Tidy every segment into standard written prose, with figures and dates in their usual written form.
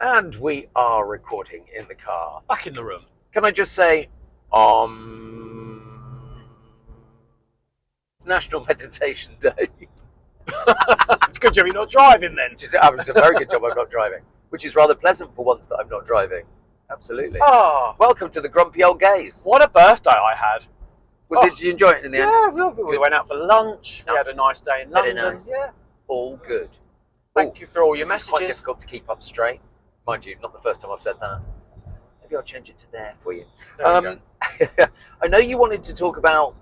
And we are recording in the car. Back in the room. Can I just say, it's National Meditation Day. It's a good job you're not driving then. It's a very good job I'm not driving, which is rather pleasant for once that I'm not driving. Absolutely. Oh, Welcome to the Grumpy Old Gays. what a birthday I had. Well, did you enjoy it in the end? Yeah, we went out for lunch. We had a nice day in Very London. nice. Yeah. All good. Thank you for all your This is quite messages. difficult to keep up straight. Mind you, not the first time I've said that. Maybe I'll change it to there for you. There you I know you wanted to talk about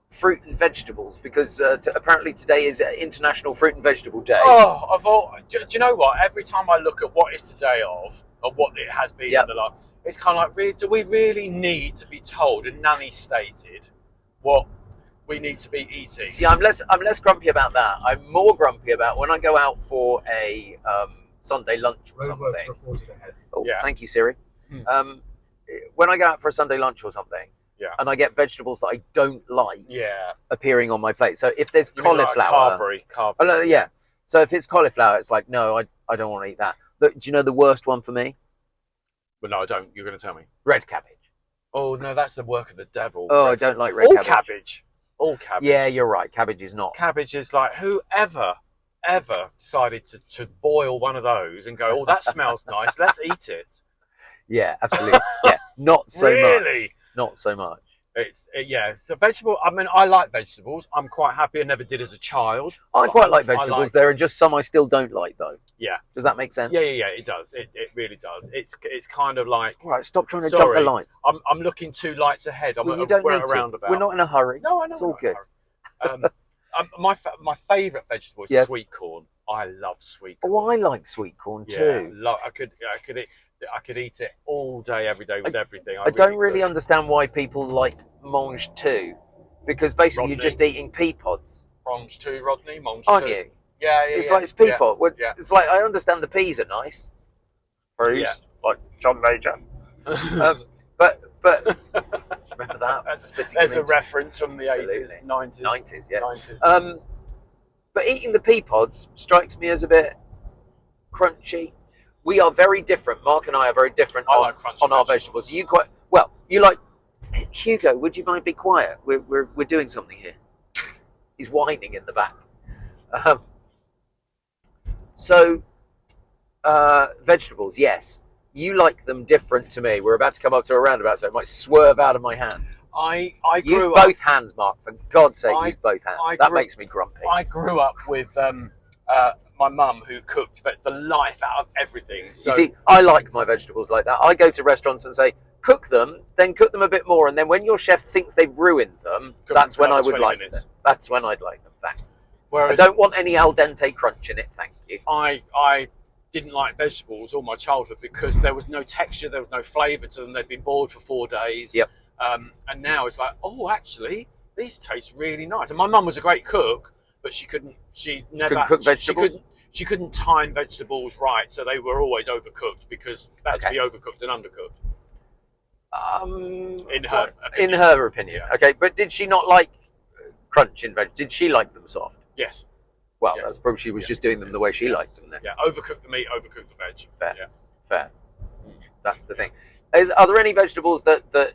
fruit and vegetables because apparently today is International Fruit and Vegetable Day. Oh, I thought, do you know what? Every time I look at what it's today of, or what it has been in the last, it's kind of like, do we really need to be told and nanny stated what we need to be eating? See, I'm less grumpy about that. I'm more grumpy about when I go out for a Sunday lunch or something. Oh, Yeah. thank you, Siri. When I go out for a Sunday lunch or something, Yeah. and I get vegetables that I don't like Yeah. appearing on my plate. So if there's You mean like cauliflower, carvery. yeah. So if it's cauliflower, it's like no, I don't want to eat that. Look, do you know the worst one for me? But no, I don't. You're going to tell me. Red cabbage. Oh, no, that's the work of the devil. Oh, I don't like red All cabbage. cabbage. All cabbage. Yeah, you're right. Cabbage is not. Cabbage is like, whoever ever decided to boil one of those and go, oh, that smells nice, let's eat it. Yeah, absolutely. Yeah, not so much. Really? Not so much. Yeah, so vegetable, I mean, I like vegetables. I'm quite happy. I never did as a child. I quite like vegetables. There are just some I still don't like, though. Yeah. Does that make sense? Yeah, it does. It really does. It's kind of like, All right, stop trying to jump the lights. I'm looking 2 lights ahead. Well, you don't need to. roundabout. We're not in a hurry. No, I know. It's all good. My favourite vegetable is Yes. sweet corn. I love sweet corn. Oh, I like sweet corn too. I could eat it all day, every day with everything. I don't really understand why people like mange too, because basically you're just eating pea pods, Mange too, Rodney. Mange aren't too. you? Yeah. It's like it's pea pod. Yeah. It's like I understand the peas are nice. Yeah. Like John Major. But remember that? There's a reference from the Absolutely. 80s, 90s. 90s, yeah. 90s. But eating the pea pods strikes me as a bit crunchy. We are very different. Mark and I are very different I like crunchy on our vegetables. You quite well. You like Hugo? Would you mind be quiet? We're doing something here. He's whining in the back. Vegetables, yes. You like them different to me. We're about to come up to a roundabout, so it might swerve out of my hand. I Use grew both up. hands, Mark. For God's sake, use both hands. That makes me grumpy. I grew up with my mum who cooked the life out of everything. So You see, I like my vegetables like that. I go to restaurants and say, cook them, then cook them a bit more, and then when your chef thinks they've ruined them, that's when I would like them. That's when I'd like them. Thanks. whereas I don't want any al dente crunch in it, thank you. I didn't like vegetables all my childhood because there was no texture, there was no flavour to them. They'd been boiled for 4 days. Yep. And now it's like, oh, actually, these taste really nice. And my mum was a great cook, but she couldn't cook vegetables? She couldn't time vegetables right, so they were always overcooked because they had to be overcooked and undercooked. In her opinion. Yeah. Okay, but did she not like crunch in veg? Did she like them soft? Yes. Well, Yes. that's probably she was just doing them the way she liked them then. Yeah, overcook the meat, overcook the veg. Fair. Yeah. Fair. That's the thing. Are there any vegetables that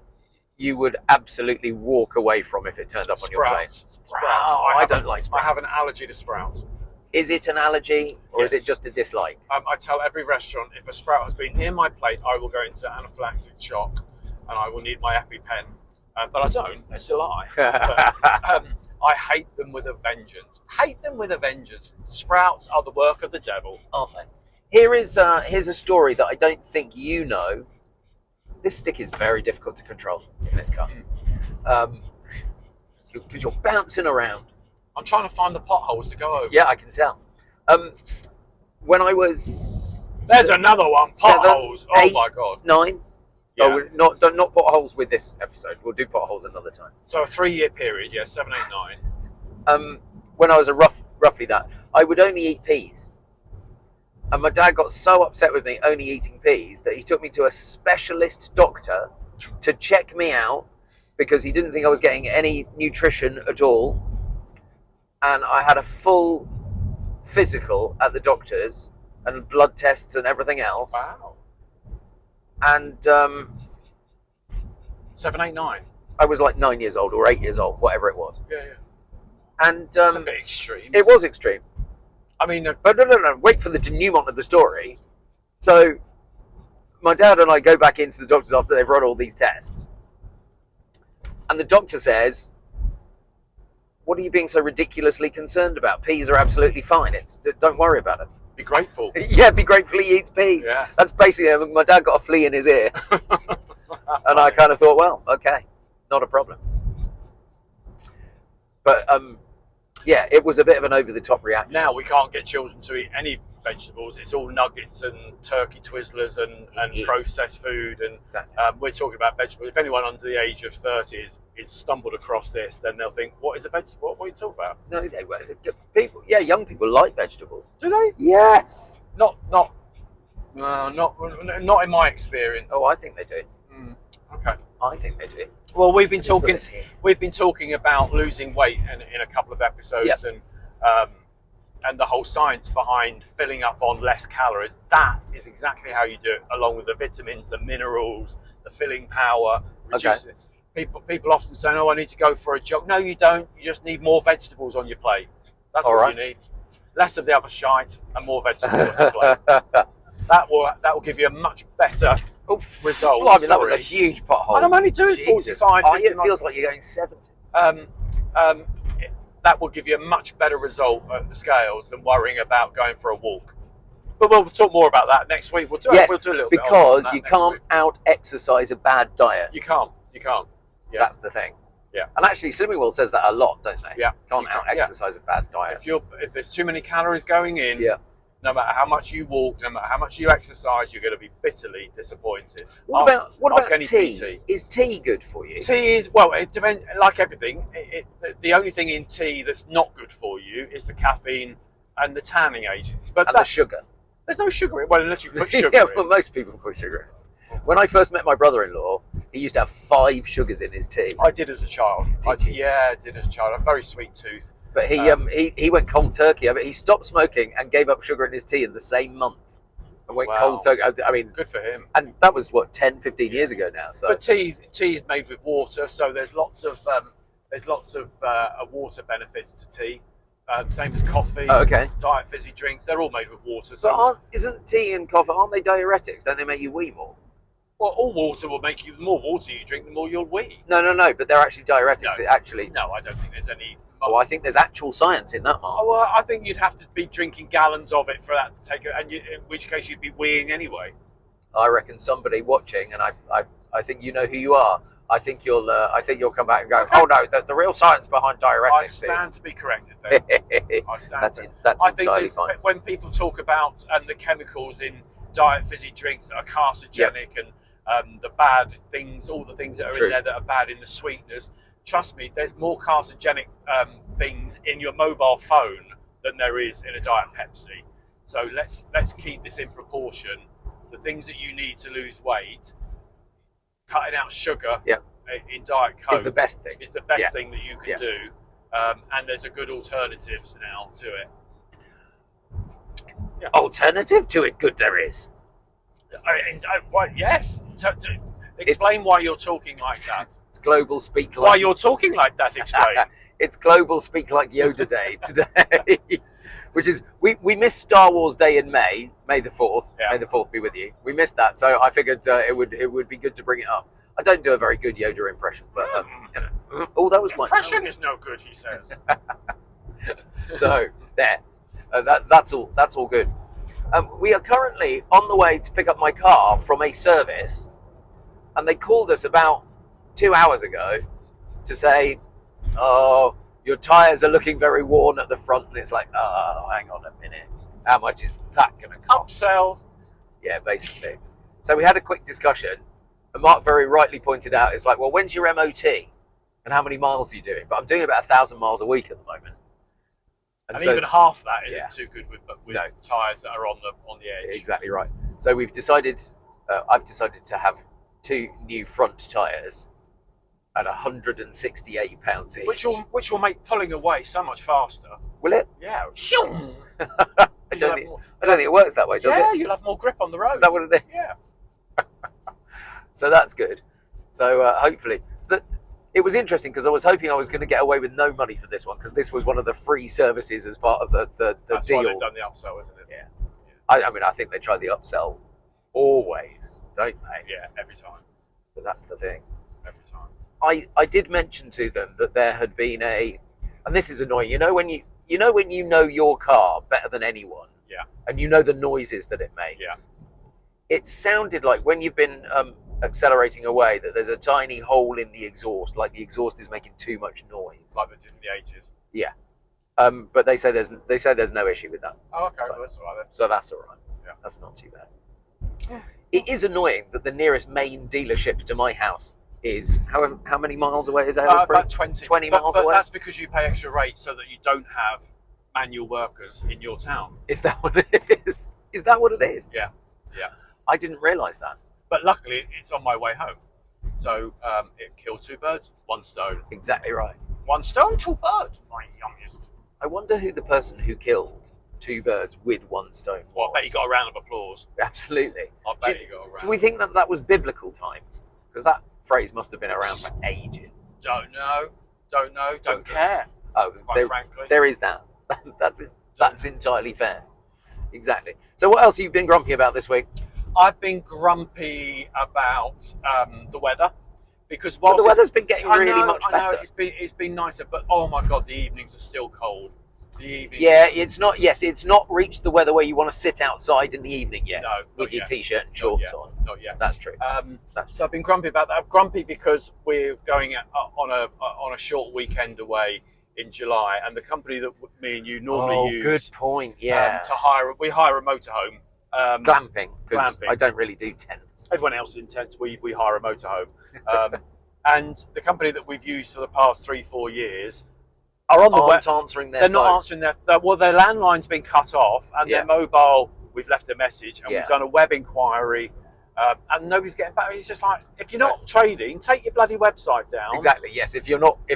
you would absolutely walk away from if it turned up on your plate? Sprouts. Oh, I don't like sprouts. I have an allergy to sprouts. Is it an allergy or is Yes. it just a dislike? I tell every restaurant, if a sprout has been near my plate, I will go into anaphylactic shock and I will need my EpiPen. But I don't. It's a lie. But, I hate them with a vengeance. Hate them with a vengeance. Sprouts are the work of the devil. Aren't they? Here's a story that I don't think you know. This stick is very difficult to control in this car. Because you're bouncing around. I'm trying to find the potholes to go over. Yeah, I can tell. When I was... There's another one. Potholes. 7, 8, my God. 9. Yeah. Oh, not potholes with this episode. We'll do potholes another time. So a 3-year period, yeah, 7, 8, 9. When I was roughly that, I would only eat peas. And my dad got so upset with me only eating peas that he took me to a specialist doctor to check me out because he didn't think I was getting any nutrition at all. And I had a full physical at the doctor's and blood tests and everything else. Wow. And 7, 8, 9. I was like 9 years old or 8 years old, whatever it was. Yeah. And It's a bit extreme. it was extreme. I mean, But no, wait for the denouement of the story. So my dad and I go back into the doctors after they've run all these tests. And the doctor says, what are you being so ridiculously concerned about? Peas are absolutely fine. Don't worry about it. be grateful. Yeah, be grateful he eats peas. Yeah. That's basically, my dad got a flea in his ear. And I kind of thought, well, okay, not a problem. But yeah, it was a bit of an over-the-top reaction. Now we can't get children to eat any vegetables. It's all nuggets and turkey Twizzlers and processed food. And Exactly. we're talking about vegetables. If anyone under the age of 30 is stumbled across this, then they'll think, what is a vegetable? What are you talking about? No, they were. People, yeah, young people like vegetables. Do they? Yes. Not in my experience. Oh, I think they do. Okay. I think they do. Well, we've been talking here. about losing weight in a couple of episodes. Yep. And the whole science behind filling up on less calories. That is exactly how you do it, along with the vitamins, the minerals, the filling power. Reduce it. People often say, "Oh, I need to go for a jog." No, you don't. You just need more vegetables on your plate. That's All what right. you need. Less of the other shite and more vegetables on your plate. That will give you a much better result. Blimey, that was a huge pothole. And I'm only doing Jesus. 45. Oh, it 50 feels like you're going 70. That will give you a much better result at the scales than worrying about going for a walk. But we'll talk more about that next week. We'll do a little bit on because that you next can't week. out-exercise a bad diet. You can't. Yeah. That's the thing. Yeah. And actually, Slimming World says that a lot, don't they? Yeah. Can't You can't, out-exercise a bad diet. If there's too many calories going in, Yeah. no matter how much you walk, no matter how much you exercise, you're going to be bitterly disappointed. What Ask about any tea? PT. Is tea good for you? Tea is, well, it depends, like everything, the only thing in tea that's not good for you is the caffeine and the tanning agents. But And the sugar. there's no sugar in it, well, unless you put sugar Yeah, in. well, most people put sugar in it. When I first met my brother-in-law, he used to have 5 sugars in his tea. I did as a child. Did you? Yeah, I did as a child. I have a very sweet tooth. But he went cold turkey. I mean, he stopped smoking and gave up sugar in his tea in the same month. And went Wow. cold turkey. I mean, Good for him. and that was, 10, 15 years ago now. So But tea is made with water, so there's lots of water benefits to tea. Same as coffee. Oh, okay. Diet fizzy drinks, they're all made with water. So, But isn't tea and coffee, aren't they diuretics? Don't they make you wee more? well, all water will make you. The more water you drink, the more you'll wee. No, but they're actually diuretics. No. It actually. No, I don't think there's any. Oh, I think there's actual science in that, Mark. Oh, well, I think you'd have to be drinking gallons of it for that to take it, and in which case you'd be weeing anyway. I reckon somebody watching, and I think you know who you are. I think you'll come back and go, oh no, the real science behind I diuretics stand to be corrected then. I stand that's corrected. that's I think entirely fine. when people talk about the chemicals in diet fizzy drinks that are carcinogenic and the bad things, all the things that are True. in there that are bad in the sweeteners, trust me, there's more carcinogenic things in your mobile phone than there is in a Diet Pepsi. So let's keep this in proportion. The things that you need to lose weight, cutting out sugar in Diet Coke Is the best thing. is the best Yeah. thing that you can Yeah. do. And there's a good alternatives now to it. Alternative to it, good there is. Well, yes. Explain why you're talking like that. It's global speak like. Why you're talking like that, explain. It's global speak like Yoda Day today, which is we missed Star Wars Day in May the 4th. Yeah. May the 4th be with you. We missed that, so I figured it would be good to bring it up. I don't do a very good Yoda impression, but oh, that was my Impression is no good, he says. So there, that's all good. We are currently on the way to pick up my car from a service, and they called us about 2 hours ago to say, "Oh, your tyres are looking very worn at the front," and it's like, "Oh, hang on a minute, how much is that going to cost?" Upsell. Yeah, basically. So we had a quick discussion, and Mark very rightly pointed out, it's like, well, when's your MOT? And how many miles are you doing? But I'm doing about 1,000 miles a week at the moment. And so, even half that isn't Yeah. too good with No. tyres that are on the edge. exactly right. So we've decided, I've decided to have 2 new front tyres at £168 each. Which will make pulling away so much faster. Will it? Yeah. I don't think it works that way, does it? Yeah, you'll have more grip on the road. Is that what it is? Yeah. So that's good. So hopefully, it was interesting because I was hoping I was going to get away with no money for this one because this was one of the free services as part of the That's deal. why they've done the upsell, isn't it? Yeah. I mean, I think they try the upsell always, don't they? Yeah, every time. But that's the thing. Every time. I did mention to them that there had been and this is annoying. You know when you know your car better than anyone. Yeah. And you know the noises that it makes. Yeah. It sounded like when you've been accelerating away that there's a tiny hole in the exhaust, like the exhaust is making too much noise. Like they did in the 80s. Yeah. But they say there's no issue with that. Oh, okay. Well, that's all right then. So that's all right. Yeah. That's not too bad. It is annoying that the nearest main dealership to my house is how many miles away is Aylesbury? About 20. 20 miles away. But that's because you pay extra rates so that you don't have manual workers in your town. Is that what it is? Is that what it is? Yeah. Yeah. I didn't realise that. But luckily, it's on my way home. So it killed 2 birds, 1 stone. Exactly right. 1 stone, 2 birds, my youngest. I wonder who the person who killed 2 birds with 1 stone was. Well, I bet he got a round of applause. Absolutely. I bet he got a round. Do we think that was biblical times? Because that phrase must have been around for ages. Don't know. Don't care. Oh, Quite frankly. there is that. That's it. That's entirely fair. Exactly. So what else have you been grumpy about this week? I've been grumpy about the weather because But the weather's been getting really much better. It's been nicer, but oh my god, the evenings are still cold. The evenings. Yeah, it's not. Yes, it's not reached the weather where you want to sit outside in the evening yet. No, with not your yet. t-shirt and shorts on. Not yet. That's true. So I've been grumpy about that. I'm grumpy because we're going on a short weekend away in July, and the company that me and you normally use. Good point. Yeah. We hire a motorhome. Glamping, because Glamping. I don't really do tents. Everyone else is in tents. We hire a motorhome, and the company that we've used for the past 3-4 years are on the Aren't answering their They're phone. not answering their landline's been cut off, and Yeah. their mobile. We've left a message, and Yeah. we've done a web inquiry, and nobody's getting back. It's just like, if you're not trading, take your bloody website down. Exactly. Yes. If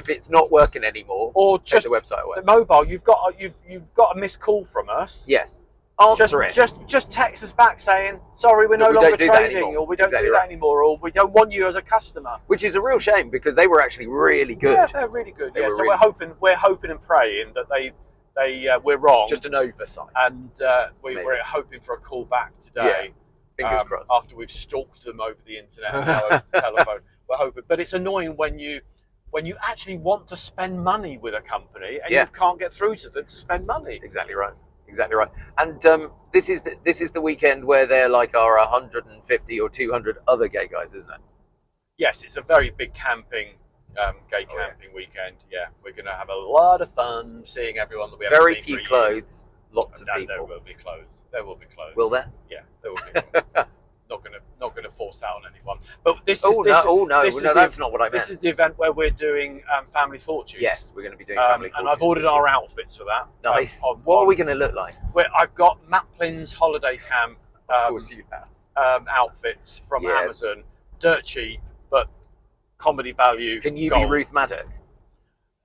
it's not working anymore, Or take just the website away. the mobile. You've got a missed call from us. Yes. Answer it. Just text us back saying, sorry, we're no we longer don't do that trading, anymore. or we don't Exactly do that right. anymore, or we don't want you as a customer. Which is a real shame because they were actually really good. Yeah, they're really good. They Yeah, were so really we're hoping and praying that we're wrong, It's just an oversight. and we're hoping for a call back today. Fingers crossed. After we've stalked them over the internet and now over the telephone, we're hoping. But it's annoying when you actually want to spend money with a company and you can't get through to them to spend money. Exactly right. Exactly right. And this is the weekend where there are 150 or 200 other gay guys, isn't it? Yes, it's a very big camping, gay camping weekend. Yeah, we're going to have a lot of fun seeing everyone that we haven't Very seen few for years. clothes, lots of There people. will be clothes. There will be clothes. Will there? Yeah, there will be clothes. Not gonna force that on anyone. But this No, is that's not what I meant. This is the event where we're doing Family Fortunes. Yes, we're going to be doing family and fortunes I've ordered this our year. outfits for that. Nice. What are we going to look like? I've got Maplin's holiday camp Of course you have. outfits from Yes. Amazon. Dirt cheap, but comedy value. Can you gold. be Ruth Maddock?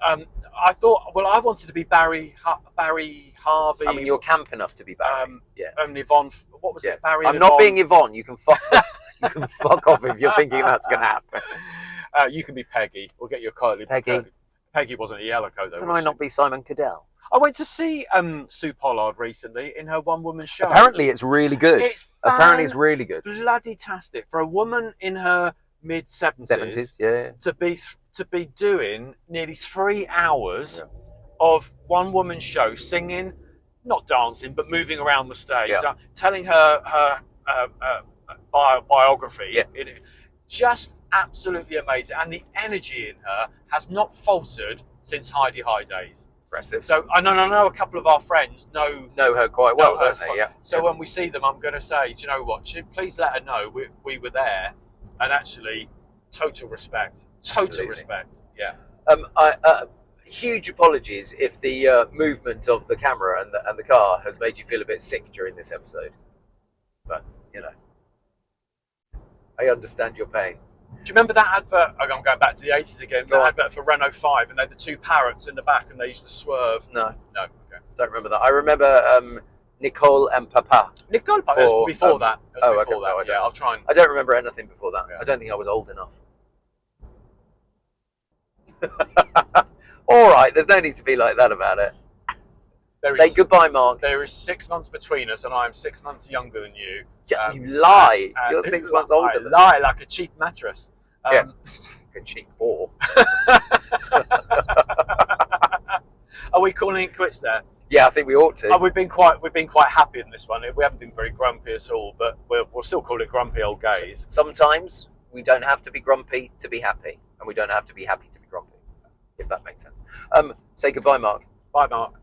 I thought. Well, I wanted to be Barry Harvey. I mean, you're camp enough to be Barry. And Yvonne. What was it? Yes. Barry. I'm and not Yvonne. being Yvonne. You can fuck off. You can fuck off if you're thinking that's going to happen. You can be Peggy. We'll get your curly. Peggy. Peggy wasn't a yellow coat though. Can was I she? not be Simon Cadell? I went to see Sue Pollard recently in her one-woman show. Apparently, it's really good. It's Apparently, it's really good. bloody tastic for a woman in her mid-70s 70s, yeah. to be doing nearly 3 hours of one-woman show, singing, not dancing, but moving around the stage, telling her biography. Yeah. Just absolutely amazing, and the energy in her has not faltered since Heidi High days. Impressive. So I know a couple of our friends know her quite well, know her don't they? quite- Yeah. So when we see them, I'm going to say, do you know what? Please let her know we were there, and actually, total respect. Total Absolutely. respect. Yeah. Huge apologies if the movement of the camera and the car has made you feel a bit sick during this episode. But, I understand your pain. Do you remember that advert? I'm going back to the 80s again. Go That on. advert for Renault 5, and they had the 2 parrots in the back, and they used to swerve. No, No. Okay. don't remember that. I remember Nicole and Papa. Nicole, For, it was before that. It was oh, before okay, that. no, Yeah, I'll try and. I don't remember anything before that. Yeah. I don't think I was old enough. All right, there's no need to be like that about it. Say goodbye, Mark. There is 6 months between us, and I am 6 months younger than you. Yeah, you lie. You're 6 months older than me. I lie like a cheap mattress. Yeah, a cheap whore. Are we calling it quits there? Yeah, I think we ought to. Oh, we've been quite happy in this one. We haven't been very grumpy at all, but we'll still call it grumpy old gays. Sometimes we don't have to be grumpy to be happy, and we don't have to be happy to be grumpy, if that makes sense. Say goodbye, Mark. Bye, Mark.